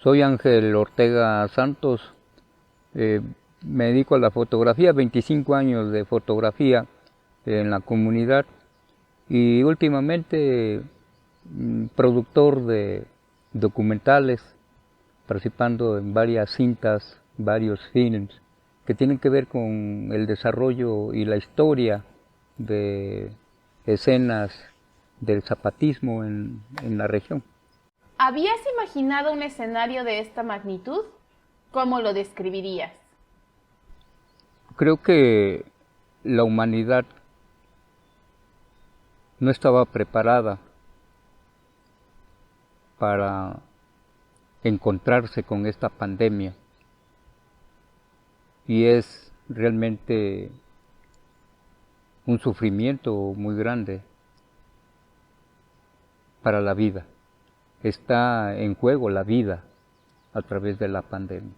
Soy Ángel Ortega Santos, me dedico a la fotografía, 25 años de fotografía en la comunidad y últimamente productor de documentales, participando en varias cintas, varios films que tienen que ver con el desarrollo y la historia de escenas del zapatismo en la región. ¿Habías imaginado un escenario de esta magnitud? ¿Cómo lo describirías? Creo que la humanidad no estaba preparada para encontrarse con esta pandemia y es realmente un sufrimiento muy grande para la vida. Está en juego la vida a través de la pandemia.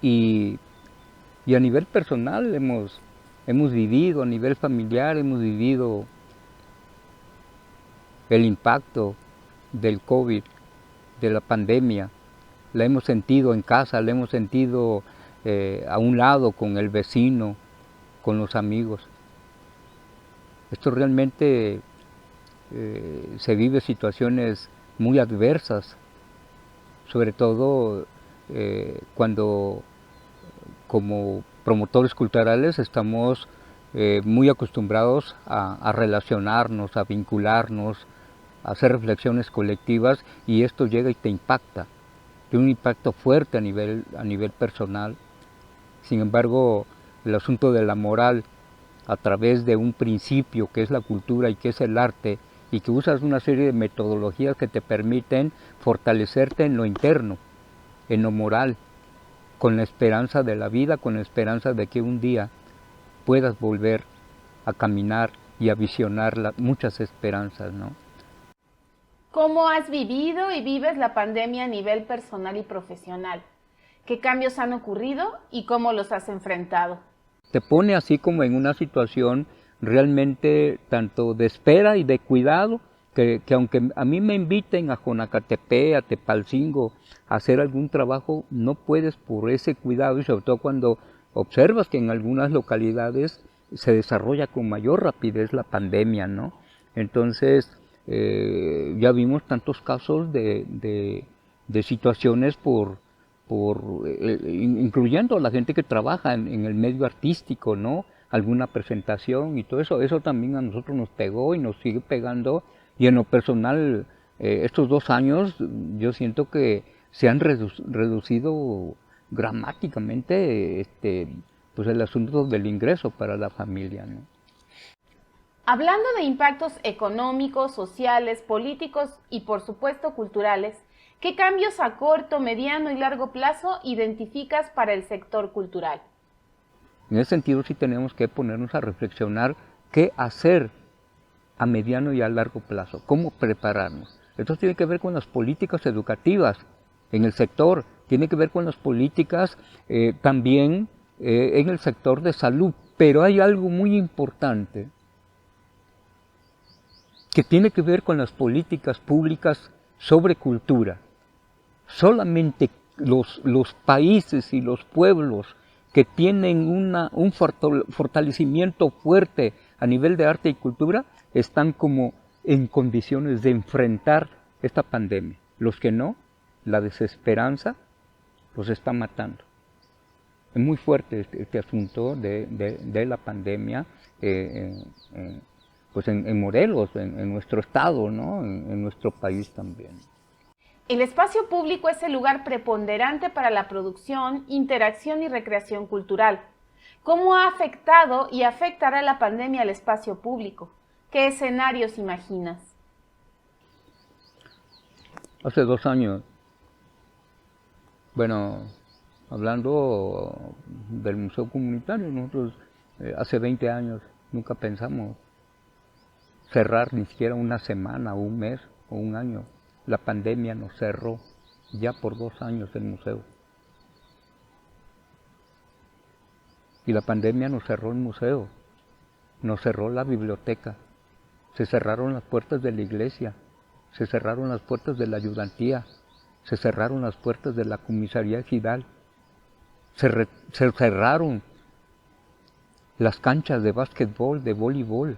Y a nivel personal hemos vivido, a nivel familiar hemos vivido el impacto del COVID, de la pandemia. La hemos sentido en casa, la hemos sentido a un lado con el vecino, con los amigos. Esto realmente se vive situaciones muy adversas, sobre todo cuando como promotores culturales estamos muy acostumbrados a relacionarnos, a vincularnos, a hacer reflexiones colectivas y esto llega y te impacta, tiene un impacto fuerte a nivel personal. Sin embargo, el asunto de la moral a través de un principio que es la cultura y que es el arte, y que usas una serie de metodologías que te permiten fortalecerte en lo interno, en lo moral, con la esperanza de la vida, con la esperanza de que un día puedas volver a caminar y a visionar muchas esperanzas, ¿no? ¿Cómo has vivido y vives la pandemia a nivel personal y profesional? ¿Qué cambios han ocurrido y cómo los has enfrentado? Te pone así como en una situación realmente tanto de espera y de cuidado, que aunque a mí me inviten a Jonacatepe, a Tepalcingo, a hacer algún trabajo, no puedes por ese cuidado, y sobre todo cuando observas que en algunas localidades se desarrolla con mayor rapidez la pandemia, ¿no? Entonces, ya vimos tantos casos de situaciones incluyendo a la gente que trabaja en el medio artístico, ¿no? Alguna presentación y todo eso, eso también a nosotros nos pegó y nos sigue pegando, y en lo personal, estos 2 años yo siento que se han reducido dramáticamente pues el asunto del ingreso para la familia, ¿no? Hablando de impactos económicos, sociales, políticos y por supuesto culturales, ¿qué cambios a corto, mediano y largo plazo identificas para el sector cultural? En ese sentido sí tenemos que ponernos a reflexionar qué hacer a mediano y a largo plazo, cómo prepararnos. Esto tiene que ver con las políticas educativas en el sector, tiene que ver con las políticas también en el sector de salud, pero hay algo muy importante que tiene que ver con las políticas públicas sobre cultura. Solamente los países y los pueblos que tienen un fortalecimiento fuerte a nivel de arte y cultura están como en condiciones de enfrentar esta pandemia. Los que no, la desesperanza los está matando. Es muy fuerte este asunto de la pandemia pues en Morelos, en nuestro estado, ¿no? En nuestro país también. El espacio público es el lugar preponderante para la producción, interacción y recreación cultural. ¿Cómo ha afectado y afectará la pandemia al espacio público? ¿Qué escenarios imaginas? Hace 2 años, bueno, Hablando del museo comunitario, nosotros hace 20 años nunca pensamos cerrar ni siquiera una semana, o un mes, o un año. La pandemia nos cerró ya por 2 años el museo. Y la pandemia nos cerró el museo, nos cerró la biblioteca, se cerraron las puertas de la iglesia, se cerraron las puertas de la ayudantía, se cerraron las puertas de la comisaría ejidal, se cerraron las canchas de básquetbol, de voleibol,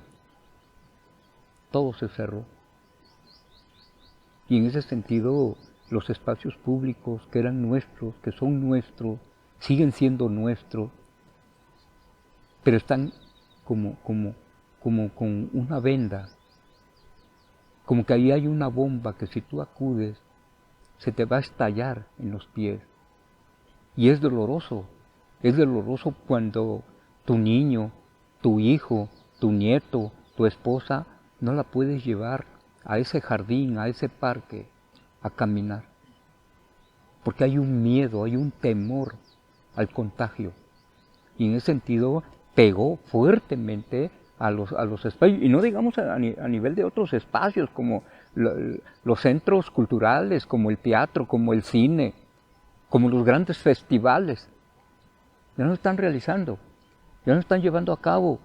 todo se cerró. Y en ese sentido, los espacios públicos que eran nuestros, que son nuestros, siguen siendo nuestros, pero están como con una venda, como que ahí hay una bomba que si tú acudes, se te va a estallar en los pies. Y es doloroso cuando tu niño, tu hijo, tu nieto, tu esposa, no la puedes llevar a ese jardín, a ese parque, a caminar. Porque hay un miedo, hay un temor al contagio. Y en ese sentido pegó fuertemente a los espacios, y no digamos a nivel de otros espacios como los centros culturales, como el teatro, como el cine, como los grandes festivales. Ya no se están realizando, ya no se están llevando a cabo.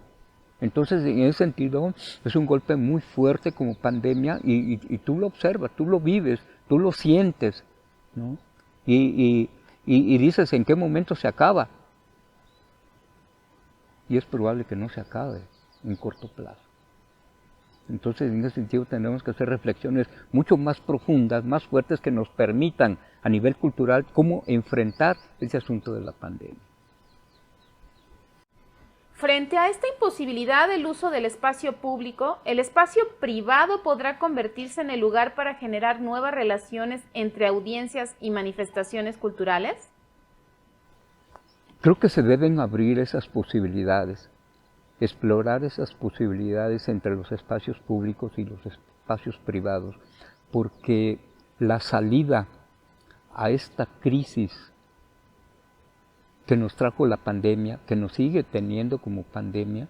Entonces, en ese sentido, es un golpe muy fuerte como pandemia y tú lo observas, tú lo vives, tú lo sientes, ¿no? Y dices, ¿en qué momento se acaba? Y es probable que no se acabe en corto plazo. Entonces, en ese sentido, tenemos que hacer reflexiones mucho más profundas, más fuertes, que nos permitan, a nivel cultural, cómo enfrentar ese asunto de la pandemia. Frente a esta imposibilidad del uso del espacio público, ¿el espacio privado podrá convertirse en el lugar para generar nuevas relaciones entre audiencias y manifestaciones culturales? Creo que se deben abrir esas posibilidades, explorar esas posibilidades entre los espacios públicos y los espacios privados, porque la salida a esta crisis que nos trajo la pandemia, que nos sigue teniendo como pandemia,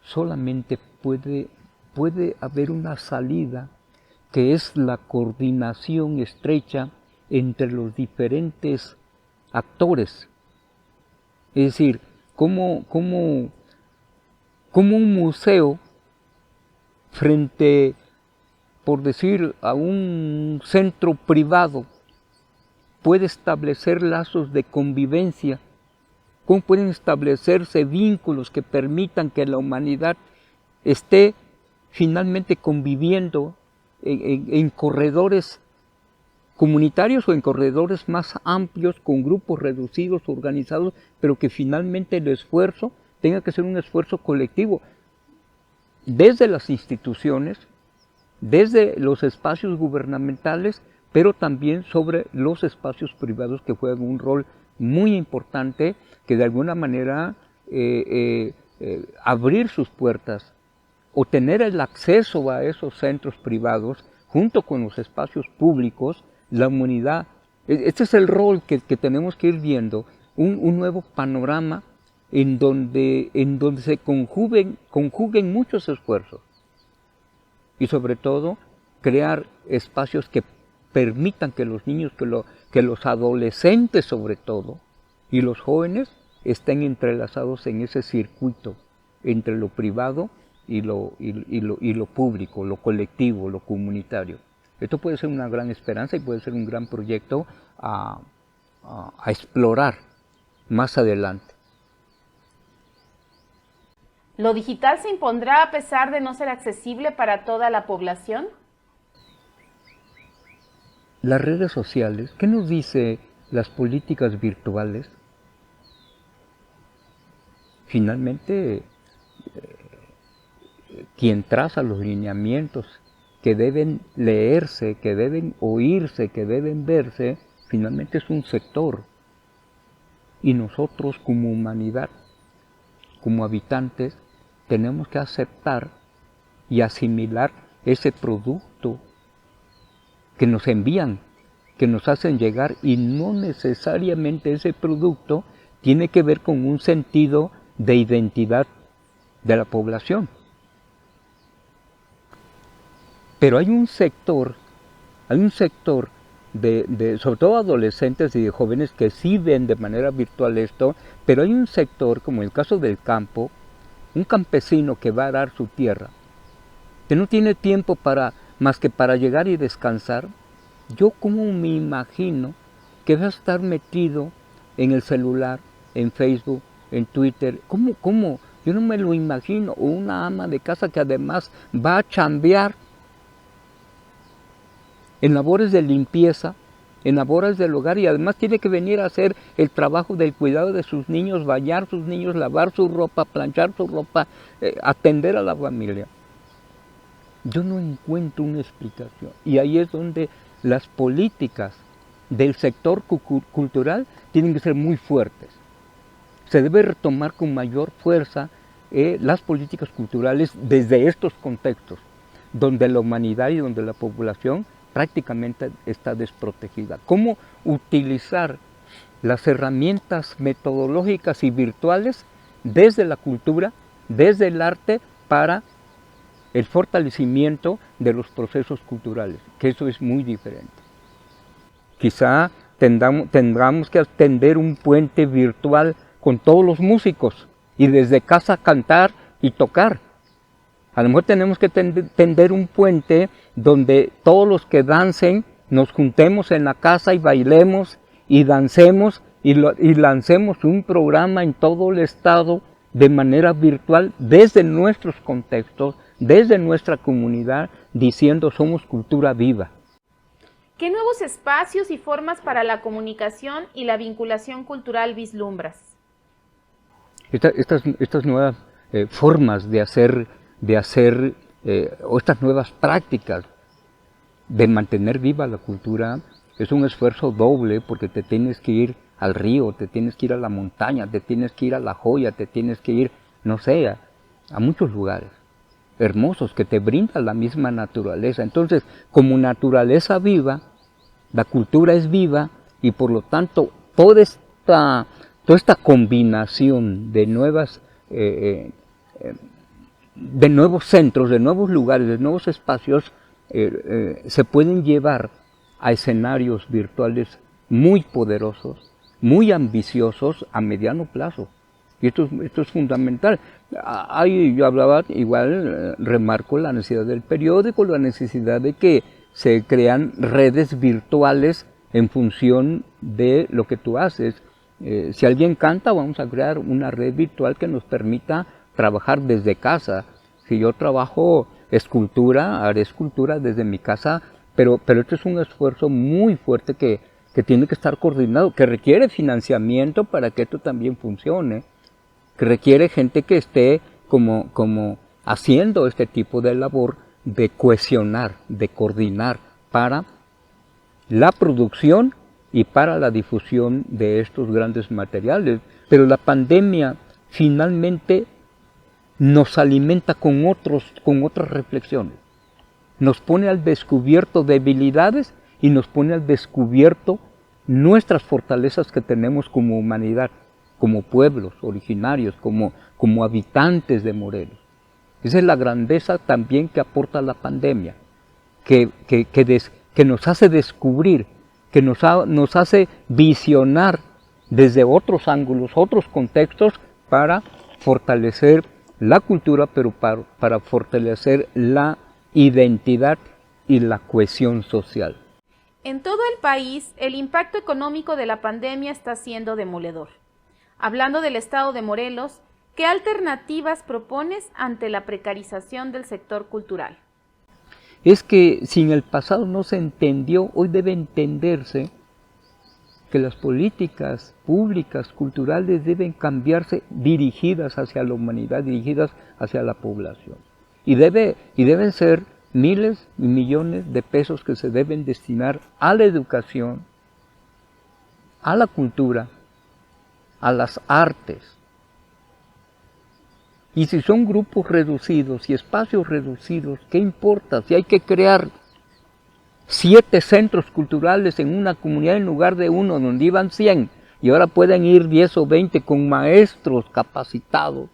solamente puede haber una salida que es la coordinación estrecha entre los diferentes actores. Es decir, como un museo frente, por decir, a un centro privado puede establecer lazos de convivencia, cómo pueden establecerse vínculos que permitan que la humanidad esté finalmente conviviendo en corredores comunitarios o en corredores más amplios, con grupos reducidos, organizados, pero que finalmente el esfuerzo tenga que ser un esfuerzo colectivo, desde las instituciones, desde los espacios gubernamentales, pero también sobre los espacios privados, que juegan un rol muy importante, que de alguna manera abrir sus puertas o tener el acceso a esos centros privados junto con los espacios públicos, la humanidad. Este es el rol que tenemos que ir viendo, un nuevo panorama en donde se conjuguen muchos esfuerzos y sobre todo crear espacios que permitan que los niños, que los adolescentes sobre todo, y los jóvenes estén entrelazados en ese circuito entre lo privado y lo público, lo colectivo, lo comunitario. Esto puede ser una gran esperanza y puede ser un gran proyecto a explorar más adelante. ¿Lo digital se impondrá a pesar de no ser accesible para toda la población? Las redes sociales, ¿qué nos dice las políticas virtuales? Finalmente, quien traza los lineamientos que deben leerse, que deben oírse, que deben verse, finalmente es un sector. Y nosotros como humanidad, como habitantes, tenemos que aceptar y asimilar ese producto que nos envían que nos hacen llegar y no necesariamente ese producto tiene que ver con un sentido de identidad de la población. Pero hay un sector sobre todo adolescentes y de jóvenes que sí ven de manera virtual esto, pero hay un sector, como el caso del campo, un campesino que va a arar su tierra, que no tiene tiempo más que para llegar y descansar. Yo como me imagino que va a estar metido en el celular, en Facebook, en Twitter. ¿Cómo? Yo no me lo imagino. O una ama de casa que además va a chambear en labores de limpieza, en labores del hogar, y además tiene que venir a hacer el trabajo del cuidado de sus niños, bañar sus niños, lavar su ropa, planchar su ropa, atender a la familia. Yo no encuentro una explicación. Y ahí es donde las políticas del sector cultural tienen que ser muy fuertes. Se debe retomar con mayor fuerza las políticas culturales desde estos contextos, donde la humanidad y donde la población prácticamente está desprotegida. ¿Cómo utilizar las herramientas metodológicas y virtuales desde la cultura, desde el arte, para el fortalecimiento de los procesos culturales? Que eso es muy diferente. Quizá tendremos que tender un puente virtual con todos los músicos y desde casa cantar y tocar. A lo mejor tenemos que tender un puente donde todos los que dancen nos juntemos en la casa y bailemos y dancemos y lancemos un programa en todo el estado de manera virtual desde nuestros contextos, desde nuestra comunidad, diciendo somos cultura viva. ¿Qué nuevos espacios y formas para la comunicación y la vinculación cultural vislumbras? Estas nuevas formas de hacer o estas nuevas prácticas de mantener viva la cultura es un esfuerzo doble, porque te tienes que ir al río, te tienes que ir a la montaña, te tienes que ir a La Joya, te tienes que ir, no sé, a muchos lugares hermosos que te brinda la misma naturaleza. Entonces, como naturaleza viva, la cultura es viva, y por lo tanto toda esta combinación de nuevos centros, de nuevos lugares, de nuevos espacios, se pueden llevar a escenarios virtuales muy poderosos, muy ambiciosos a mediano plazo. Y esto es fundamental. Ahí yo hablaba, igual remarco la necesidad del periódico, la necesidad de que se crean redes virtuales en función de lo que tú haces. Si alguien canta, vamos a crear una red virtual que nos permita trabajar desde casa. Si yo trabajo escultura, haré escultura desde mi casa, pero esto es un esfuerzo muy fuerte que tiene que estar coordinado, que requiere financiamiento para que esto también funcione, que requiere gente que esté como haciendo este tipo de labor de cohesionar, de coordinar para la producción y para la difusión de estos grandes materiales. Pero la pandemia finalmente nos alimenta con otras reflexiones. Nos pone al descubierto debilidades y nos pone al descubierto nuestras fortalezas que tenemos como humanidad, como pueblos originarios, como habitantes de Morelos. Esa es la grandeza también que aporta la pandemia, que nos hace descubrir, que nos hace visionar desde otros ángulos, otros contextos, para fortalecer la cultura, pero para fortalecer la identidad y la cohesión social. En todo el país, el impacto económico de la pandemia está siendo demoledor. Hablando del estado de Morelos, ¿qué alternativas propones ante la precarización del sector cultural? Es que si en el pasado no se entendió, hoy debe entenderse que las políticas públicas culturales deben cambiarse, dirigidas hacia la humanidad, dirigidas hacia la población. Y deben ser miles y millones de pesos que se deben destinar a la educación, a la cultura, a las artes. Y si son grupos reducidos y espacios reducidos, ¿qué importa? Si hay que crear 7 centros culturales en una comunidad en lugar de uno, donde iban 100, y ahora pueden ir 10 o 20 con maestros capacitados.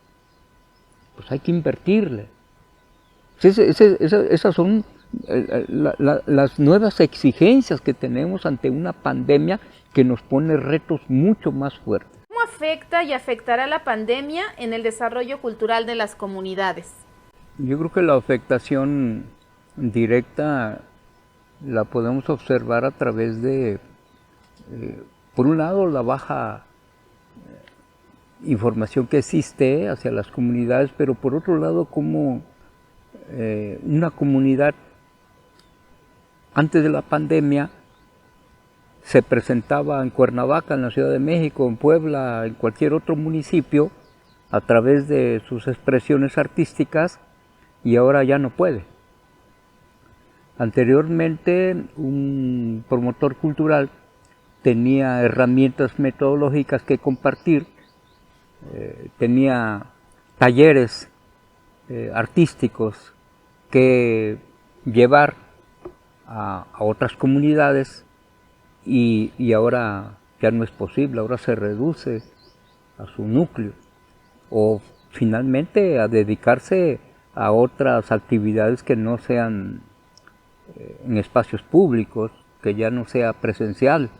Pues hay que invertirle. Esas son las nuevas exigencias que tenemos ante una pandemia que nos pone retos mucho más fuertes. ¿Cómo afecta y afectará la pandemia en el desarrollo cultural de las comunidades? Yo creo que la afectación directa la podemos observar a través de, por un lado, la baja información que existe hacia las comunidades, pero por otro lado, como una comunidad antes de la pandemia se presentaba en Cuernavaca, en la Ciudad de México, en Puebla, en cualquier otro municipio, a través de sus expresiones artísticas, y ahora ya no puede. Anteriormente, un promotor cultural tenía herramientas metodológicas que compartir, tenía talleres artísticos que llevar a otras comunidades, y ahora ya no es posible, ahora se reduce a su núcleo, o finalmente a dedicarse a otras actividades que no sean en espacios públicos, que ya no sea presencial.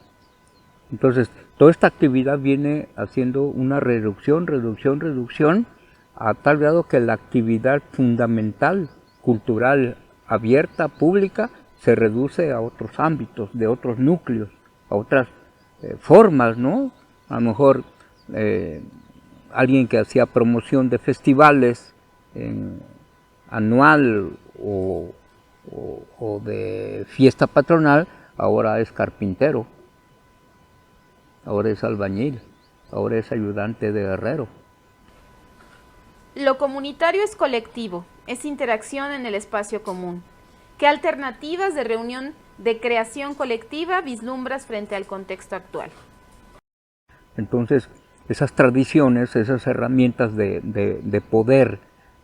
Entonces, toda esta actividad viene haciendo una reducción, a tal grado que la actividad fundamental, cultural, abierta, pública, se reduce a otros ámbitos, de otros núcleos, a otras formas, ¿no? A lo mejor alguien que hacía promoción de festivales anual o de fiesta patronal, ahora es carpintero, ahora es albañil, ahora es ayudante de herrero. Lo comunitario es colectivo, es interacción en el espacio común. ¿Qué alternativas de reunión de creación colectiva vislumbras frente al contexto actual? Entonces, esas tradiciones, esas herramientas de poder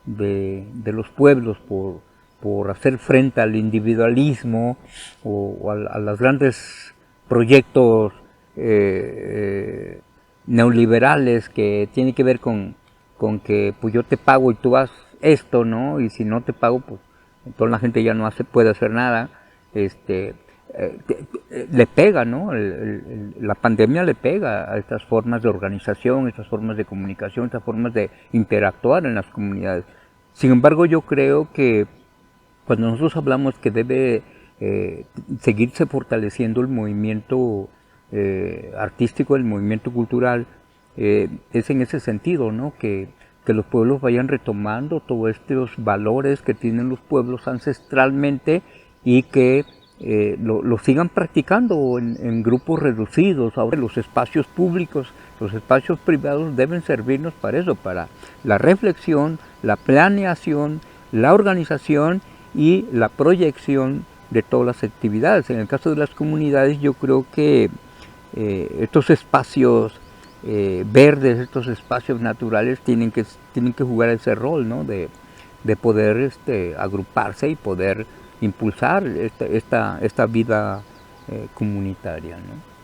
de los pueblos por hacer frente al individualismo o a los grandes proyectos neoliberales que tienen que ver con que pues yo te pago y tú haz esto, ¿no? Y si no te pago, pues entonces la gente ya no puede hacer nada. Le pega, ¿no? La pandemia le pega a estas formas de organización, estas formas de comunicación, estas formas de interactuar en las comunidades. Sin embargo, yo creo que cuando nosotros hablamos que debe seguirse fortaleciendo el movimiento artístico, el movimiento cultural, es en ese sentido, ¿no? Que los pueblos vayan retomando todos estos valores que tienen los pueblos ancestralmente y que lo sigan practicando en grupos reducidos. Ahora los espacios públicos, los espacios privados deben servirnos para eso, para la reflexión, la planeación, la organización y la proyección de todas las actividades. En el caso de las comunidades, yo creo que estos espacios verdes, estos espacios naturales tienen que jugar ese rol, ¿no? de poder agruparse y poder impulsar esta vida comunitaria, ¿no?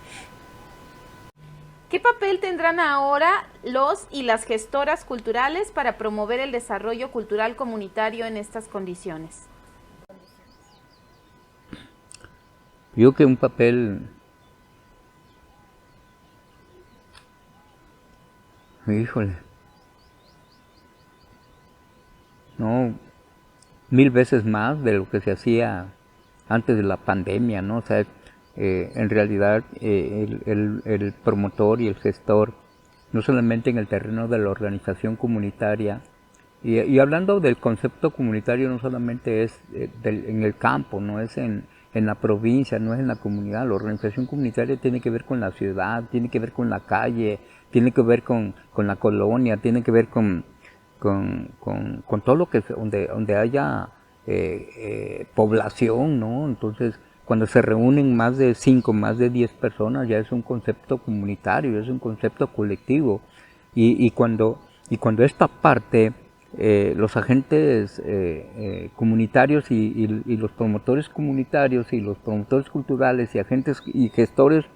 ¿Qué papel tendrán ahora los y las gestoras culturales para promover el desarrollo cultural comunitario en estas condiciones? Yo creo que un papel, híjole, no, 1000 veces más de lo que se hacía antes de la pandemia, ¿no? O sea, en realidad el promotor y el gestor, no solamente en el terreno de la organización comunitaria, y hablando del concepto comunitario, no solamente es en el campo, no es en la provincia, no es en la comunidad. La organización comunitaria tiene que ver con la ciudad, tiene que ver con la calle, tiene que ver con la colonia, tiene que ver con todo lo que donde haya población, ¿no? Entonces, cuando se reúnen más de 5, más de 10 personas, ya es un concepto comunitario, es un concepto colectivo. Y cuando esta parte los agentes comunitarios y los promotores comunitarios y los promotores culturales y agentes y gestores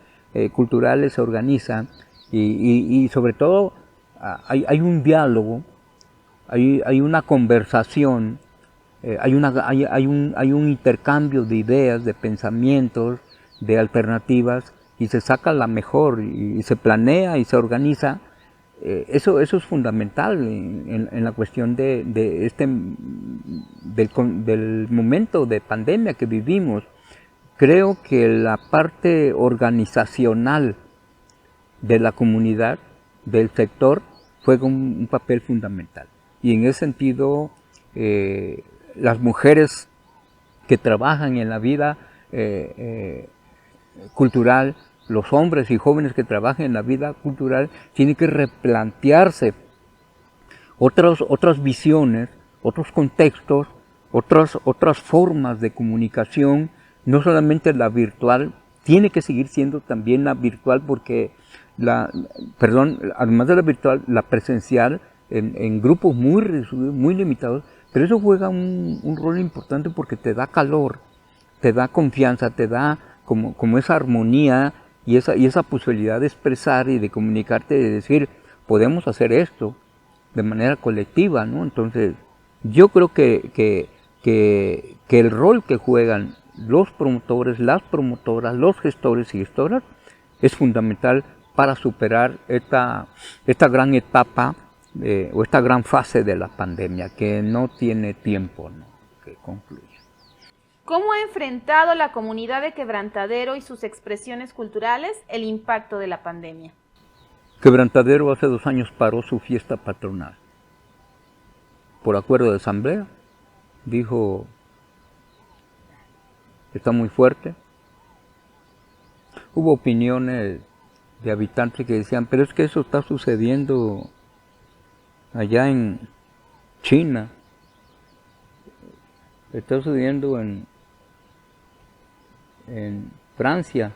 culturales se organizan y sobre todo hay un diálogo, hay una conversación, hay un intercambio de ideas, de pensamientos, de alternativas y se saca la mejor y se planea y se organiza. Eso es fundamental en la cuestión del momento de pandemia que vivimos. Creo que la parte organizacional de la comunidad, del sector, juega un papel fundamental. Y en ese sentido, las mujeres que trabajan en la vida cultural, los hombres y jóvenes que trabajan en la vida cultural tienen que replantearse otras visiones, otros contextos, otras formas de comunicación, no solamente la virtual, tiene que seguir siendo también la virtual porque, además de la virtual, la presencial en grupos muy limitados, pero eso juega un rol importante porque te da calor, te da confianza, te da como esa armonía y esa posibilidad de expresar y de comunicarte, de decir, podemos hacer esto de manera colectiva, ¿no? Entonces, yo creo que el rol que juegan los promotores, las promotoras, los gestores y gestoras es fundamental para superar esta gran etapa o esta gran fase de la pandemia que no tiene tiempo, ¿no?, que concluya. ¿Cómo ha enfrentado la comunidad de Quebrantadero y sus expresiones culturales el impacto de la pandemia? Quebrantadero hace 2 años paró su fiesta patronal. Por acuerdo de asamblea, dijo, está muy fuerte. Hubo opiniones de habitantes que decían, pero es que eso está sucediendo allá en China, está sucediendo en Francia,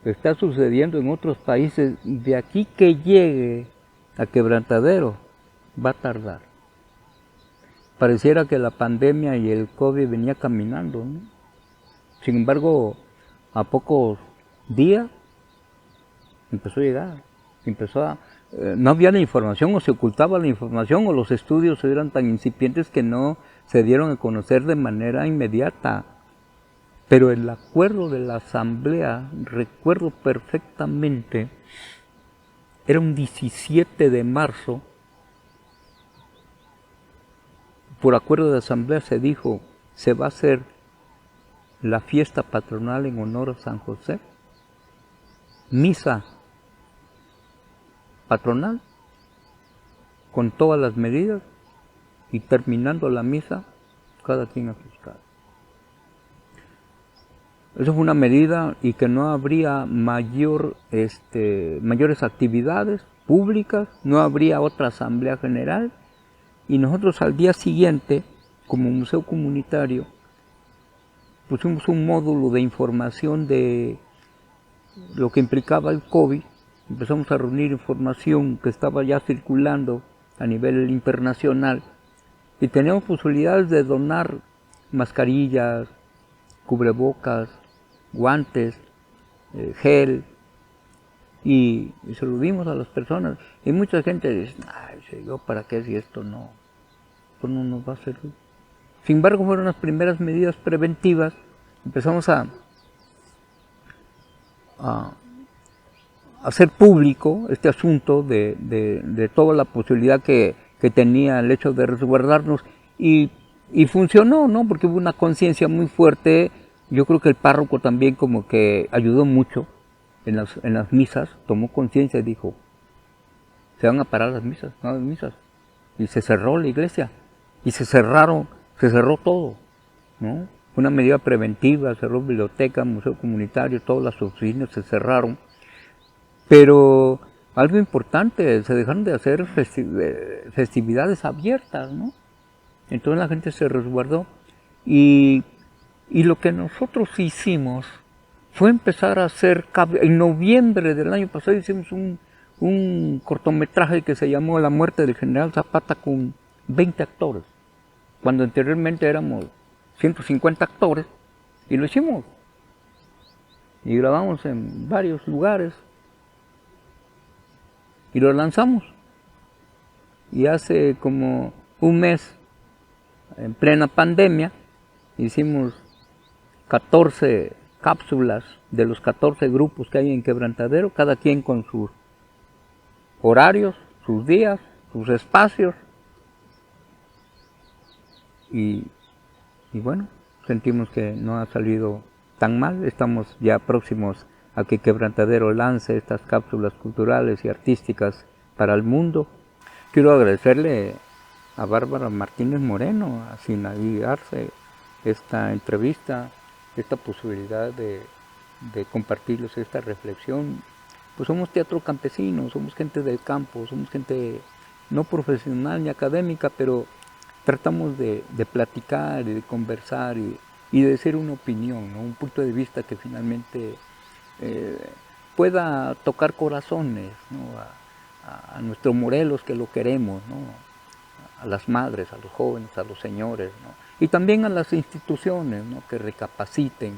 está sucediendo en otros países, de aquí que llegue a Quebrantadero va a tardar. Pareciera que la pandemia y el COVID venía caminando, ¿no? Sin embargo, a pocos días empezó a llegar, no había la información o se ocultaba la información o los estudios eran tan incipientes que no se dieron a conocer de manera inmediata. Pero el acuerdo de la asamblea, recuerdo perfectamente, era un 17 de marzo, por acuerdo de asamblea se dijo, se va a hacer la fiesta patronal en honor a San José, misa patronal, con todas las medidas, y terminando la misa, cada quien a sus casas. Eso fue una medida y que no habría mayores actividades públicas, no habría otra asamblea general, y nosotros al día siguiente, como museo comunitario, pusimos un módulo de información de lo que implicaba el COVID, empezamos a reunir información que estaba ya circulando a nivel internacional, y teníamos posibilidades de donar mascarillas, cubrebocas, guantes, gel, y se lo dimos a las personas. Y mucha gente dice, ay, ¿yo para qué si esto no nos va a servir? Sin embargo, fueron las primeras medidas preventivas. Empezamos a hacer público este asunto de toda la posibilidad que tenía el hecho de resguardarnos, y funcionó, ¿no? Porque hubo una conciencia muy fuerte. Yo creo que el párroco también como que ayudó mucho en las misas, tomó conciencia y dijo, se van a parar las misas, no las misas. Y se cerró la iglesia, y se cerró todo, ¿no? Fue una medida preventiva, cerró biblioteca, museo comunitario, todas las oficinas se cerraron. Pero algo importante, se dejaron de hacer festividades abiertas, ¿no? Entonces la gente se resguardó, y lo que nosotros hicimos fue empezar a hacer, en noviembre del año pasado hicimos un cortometraje que se llamó La muerte del general Zapata con 20 actores, cuando anteriormente éramos 150 actores, y lo hicimos. Y grabamos en varios lugares y lo lanzamos. Y hace como un mes, en plena pandemia, hicimos 14 cápsulas de los 14 grupos que hay en Quebrantadero, cada quien con sus horarios, sus días, sus espacios. Y bueno, sentimos que no ha salido tan mal. Estamos ya próximos a que Quebrantadero lance estas cápsulas culturales y artísticas para el mundo. Quiero agradecerle a Bárbara Martínez Moreno, a Sinaí Arce, esta entrevista, esta posibilidad de compartirles esta reflexión. Pues somos teatro campesino, somos gente del campo, somos gente no profesional ni académica, pero tratamos de platicar y de conversar y de decir una opinión, ¿no? Un punto de vista que finalmente pueda tocar corazones, ¿no? A nuestros Morelos que lo queremos, ¿no? A las madres, a los jóvenes, a los señores, ¿no? Y también a las instituciones, ¿no? Que recapaciten,